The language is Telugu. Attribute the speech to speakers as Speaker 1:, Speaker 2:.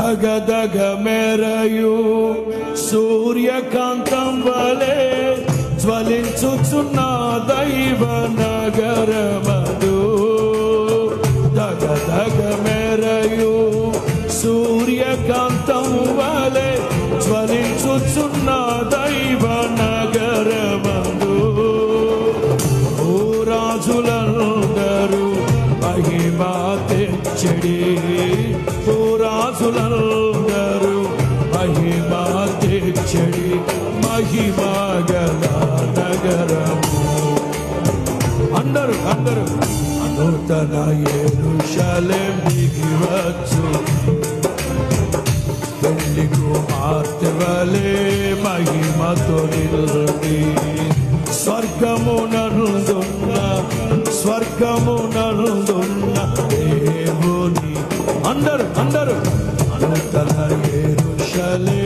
Speaker 1: దగదగ మెరయు సూర్యకాంతం వలె జ్వలించుచున్న దైవ నగరమదు. దగదగ మెరయు సూర్యకాంతం వలె జ్వలించుచున్న దైవ నగరమదు. ఓ రాజులందరూ మహిమ తెచ్చడి, ఓ రాజులందరూ మహిమ తెచ్చడి, మహిమ గల నగరము. అందరూ అందరూ నూతన యెరూషలేము దిగివచ్చు, పెళ్లి కుమార్తె వలె మహిమతో నిలిచి, స్వర్గమునందున్న దేవుని అందరూ నూతన యెరూషలేము